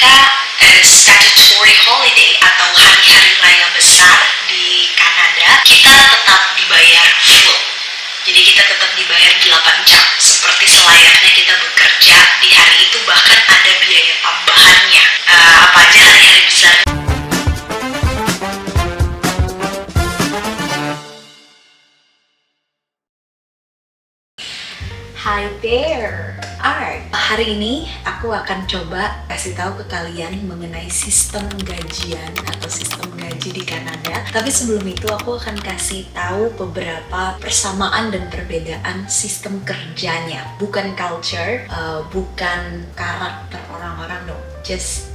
ketika statutory holiday atau hari-hari raya besar di Kanada, kita tetap dibayar full. Jadi kita tetap dibayar 8 jam, seperti selayaknya kita bekerja di hari itu, bahkan ada biaya tambahannya. Apa aja hari-hari besar? Hi there. Alright, hari ini aku akan coba kasih tahu ke kalian mengenai sistem gajian atau sistem gaji di Kanada. Tapi sebelum itu aku akan kasih tahu beberapa persamaan dan perbedaan sistem kerjanya. Bukan culture, bukan karakter orang-orang, no. Just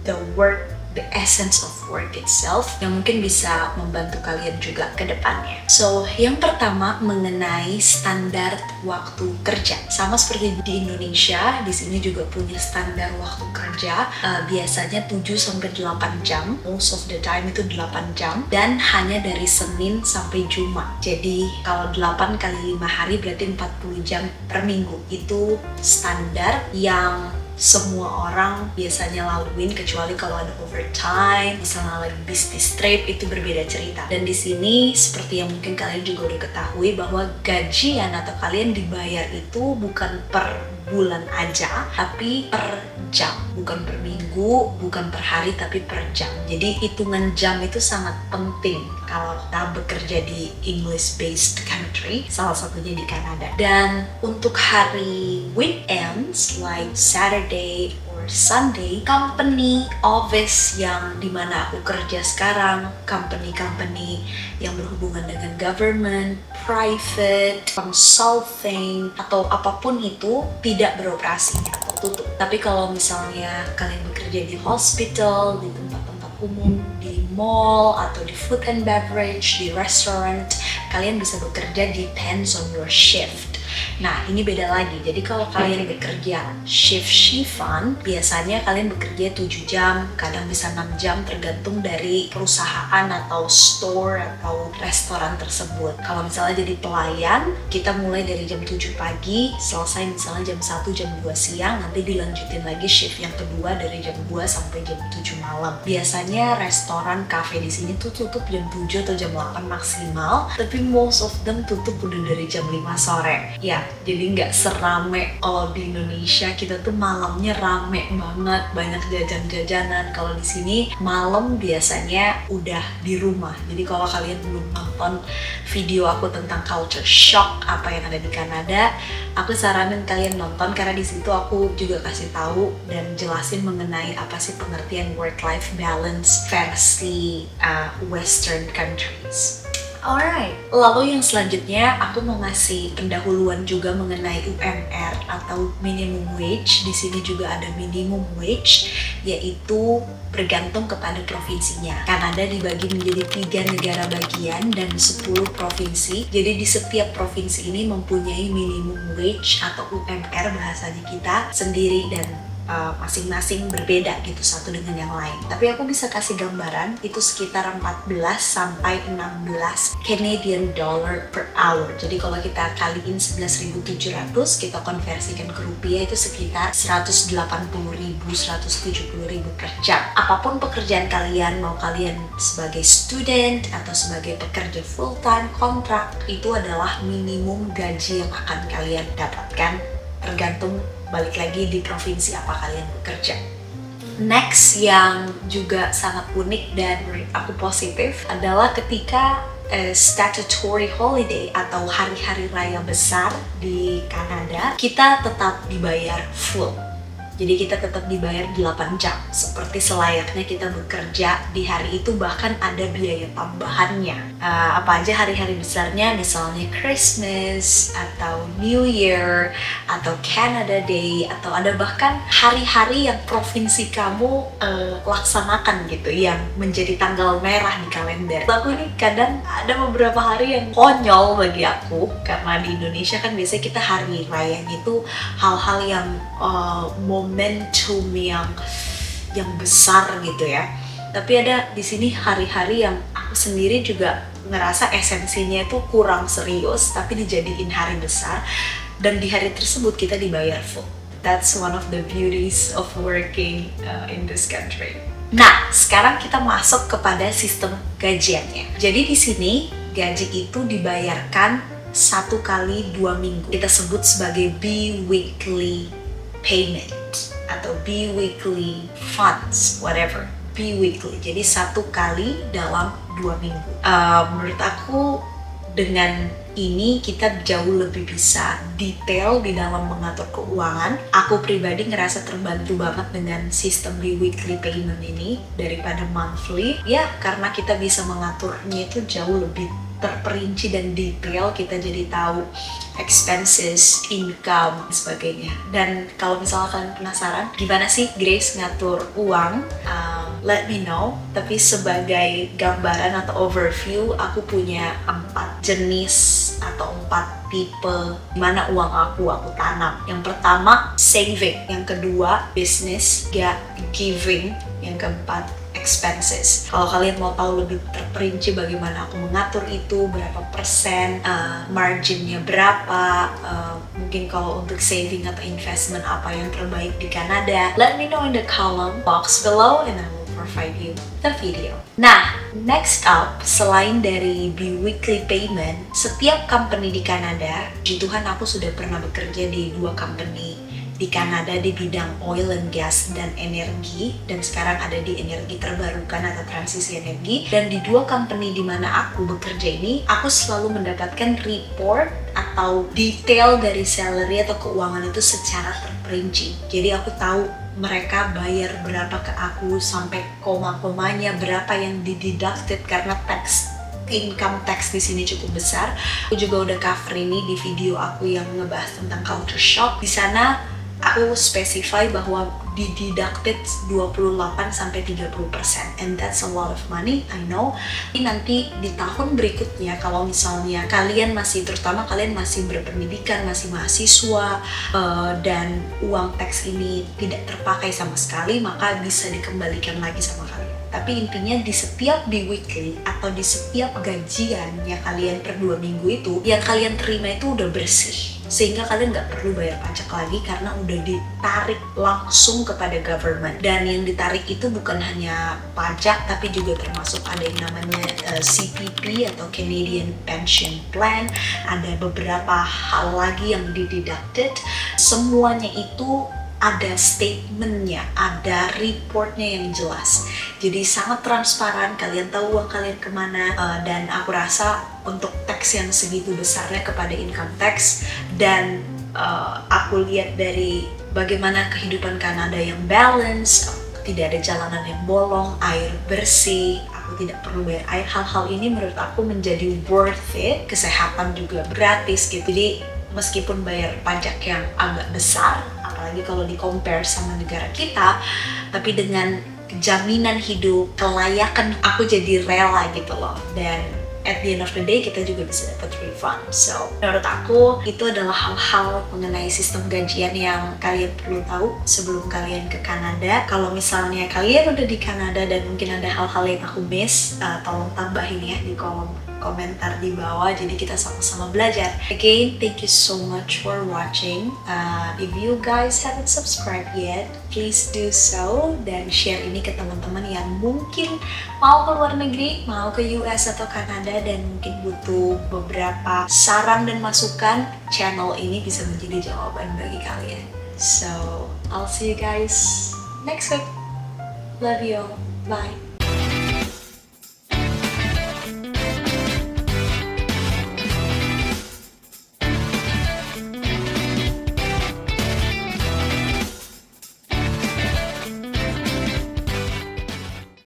the work, the essence of work itself yang mungkin bisa membantu kalian juga ke depannya. So, yang pertama mengenai standar waktu kerja. Sama seperti di Indonesia, di sini juga punya standar waktu kerja. Biasanya 7-8 jam. Most of the time itu 8 jam dan hanya dari Senin sampai Jumat. Jadi, kalau 8 kali 5 hari berarti 40 jam per minggu. Itu standar yang semua orang biasanya laluin, kecuali kalau ada overtime, misalnya lagi business trip, itu berbeda cerita. Dan di sini seperti yang mungkin kalian juga udah ketahui bahwa gajian atau kalian dibayar itu bukan per bulan aja, tapi per jam, bukan per minggu, bukan per hari, tapi per jam. Jadi hitungan jam itu sangat penting kalau kita bekerja di English-based country, salah satunya di Kanada. Dan untuk hari weekends, like Saturday or Sunday, company office yang dimana aku kerja sekarang, company yang berhubungan dengan government, private, consulting, atau apapun itu tidak beroperasi atau tutup. Tapi kalau misalnya kalian bekerja di hospital, di tempat-tempat umum, di mall, atau di food and beverage, di restaurant, kalian bisa bekerja depends on your shift. Nah, ini beda lagi. Jadi kalau kalian bekerja shift-shiftan, biasanya kalian bekerja 7 jam, kadang bisa 6 jam, tergantung dari perusahaan atau store atau restoran tersebut. Kalau misalnya jadi pelayan, kita mulai dari jam 7 pagi, selesai misalnya jam 1, jam 2 siang, nanti dilanjutin lagi shift yang kedua dari jam 2 sampai jam 7 malam. Biasanya restoran, cafe di sini tuh tutup jam 7 atau jam 8 maksimal, tapi most of them tutup udah dari jam 5 sore. Ya, jadi nggak serame kalau di Indonesia. Kita tuh malamnya rame banget, banyak jajan-jajanan. Kalau di sini malam biasanya udah di rumah. Jadi kalau kalian belum nonton video aku tentang culture shock apa yang ada di Kanada, aku saranin kalian nonton, karena di situ aku juga kasih tahu dan jelasin mengenai apa sih pengertian work-life balance versi Western countries. Alright, lalu yang selanjutnya aku mau ngasih pendahuluan juga mengenai UMR atau minimum wage. Di sini juga ada minimum wage, yaitu bergantung kepada provinsinya. Kanada dibagi menjadi 3 negara bagian dan 10 provinsi. Jadi di setiap provinsi ini mempunyai minimum wage atau UMR bahasanya kita sendiri, dan masing-masing berbeda gitu satu dengan yang lain. Tapi aku bisa kasih gambaran, itu sekitar 14 sampai 16 Canadian dollar per hour. Jadi kalau kita kaliin 11.700, kita konversikan ke rupiah, itu sekitar 180.000, 170.000 per jam. Apapun pekerjaan kalian, mau kalian sebagai student atau sebagai pekerja full time kontrak, itu adalah minimum gaji yang akan kalian dapatkan, tergantung balik lagi di provinsi apa kalian bekerja. Next yang juga sangat unik dan menurut aku positif adalah ketika statutory holiday atau hari-hari raya besar di Kanada, kita tetap dibayar full. Jadi kita tetap dibayar 8 jam, seperti selayaknya kita bekerja di hari itu, bahkan ada biaya tambahannya. Apa aja hari-hari besarnya, misalnya Christmas, atau New Year, atau Canada Day, atau ada bahkan hari-hari yang provinsi kamu laksanakan gitu, yang menjadi tanggal merah di kalender. Aku ini kadang ada beberapa hari yang konyol bagi aku, karena di Indonesia kan biasanya kita hari rayanya itu hal-hal yang momentum yang besar gitu ya. Tapi ada di sini hari-hari yang aku sendiri juga ngerasa esensinya itu kurang serius, tapi dijadiin hari besar, dan di hari tersebut kita dibayar full. That's one of the beauties of working in this country. Nah, sekarang kita masuk kepada sistem gajiannya. Jadi di sini gaji itu dibayarkan 1 kali 2 minggu. Kita sebut sebagai bi-weekly payment atau bi-weekly funds, whatever. Bi-weekly. Jadi 1 kali dalam 2 minggu. Menurut aku dengan ini kita jauh lebih bisa detail di dalam mengatur keuangan. Aku pribadi ngerasa terbantu banget dengan sistem di weekly payment ini daripada monthly. Ya, karena kita bisa mengaturnya itu jauh lebih terperinci dan detail. Kita jadi tahu expenses, income, dan sebagainya. Dan kalau misalnya kalian penasaran gimana sih Grace ngatur uang, let me know. Tapi sebagai gambaran atau overview, aku punya 4 jenis atau 4 tipe mana uang aku tanam. Yang pertama saving, yang kedua business, giving, yang keempat expenses. Kalau kalian mau tahu lebih terperinci bagaimana aku mengatur itu, berapa persen, marginnya berapa, mungkin kalau untuk saving atau investment apa yang terbaik di Kanada, let me know in the column box below and I will provide you the video. Nah, next up, selain dari bi-weekly payment, setiap company di Kanada, puji Tuhan aku sudah pernah bekerja di 2 company di Kanada di bidang oil and gas dan energi, dan sekarang ada di energi terbarukan atau transisi energi. Dan di 2 company di mana aku bekerja ini, aku selalu mendapatkan report atau detail dari salary atau keuangan itu secara terperinci. Jadi aku tahu mereka bayar berapa ke aku sampai koma-komanya, berapa yang dideducted karena income tax di sini cukup besar. Aku juga udah cover ini di video aku yang ngebahas tentang culture shock. Di sana aku specify bahwa dideducted 28-30%, and that's a lot of money, I know. Nanti di tahun berikutnya kalau misalnya kalian masih, terutama kalian masih berpendidikan, masih mahasiswa, dan uang teks ini tidak terpakai sama sekali, maka bisa dikembalikan lagi sama kalian. Tapi intinya di setiap bi-weekly atau di setiap gajian yang kalian per 2 minggu itu, yang kalian terima itu udah bersih. Sehingga kalian nggak perlu bayar pajak lagi karena udah ditarik langsung kepada government. Dan yang ditarik itu bukan hanya pajak, tapi juga termasuk ada yang namanya CPP atau Canadian Pension Plan. Ada beberapa hal lagi yang dideducted. Semuanya itu ada statementnya, ada reportnya yang jelas. Jadi sangat transparan, kalian tahu uang kalian kemana, dan aku rasa untuk tax yang segitu besarnya kepada income tax, dan aku lihat dari bagaimana kehidupan Kanada yang balance, tidak ada jalanan yang bolong, air bersih, aku tidak perlu bayar air. Hal-hal ini menurut aku menjadi worth it, kesehatan juga gratis gitu. Jadi meskipun bayar pajak yang agak besar, apalagi kalau di-compare sama negara kita, tapi dengan jaminan hidup, kelayakan, aku jadi rela gitu loh. Dan at the end of the day kita juga bisa dapat refund. So, menurut aku itu adalah hal-hal mengenai sistem gajian yang kalian perlu tahu sebelum kalian ke Kanada. Kalau misalnya kalian udah di Kanada dan mungkin ada hal-hal yang aku miss, tolong tambahin ya di kolom komentar di bawah, jadi kita sama-sama belajar. Again, thank you so much for watching. If you guys haven't subscribed yet, please do so, dan share ini ke teman-teman yang mungkin mau ke luar negeri, mau ke US atau Kanada, dan mungkin butuh beberapa saran dan masukan. Channel ini bisa menjadi jawaban bagi kalian. So, I'll see you guys next week. Love you all. Bye.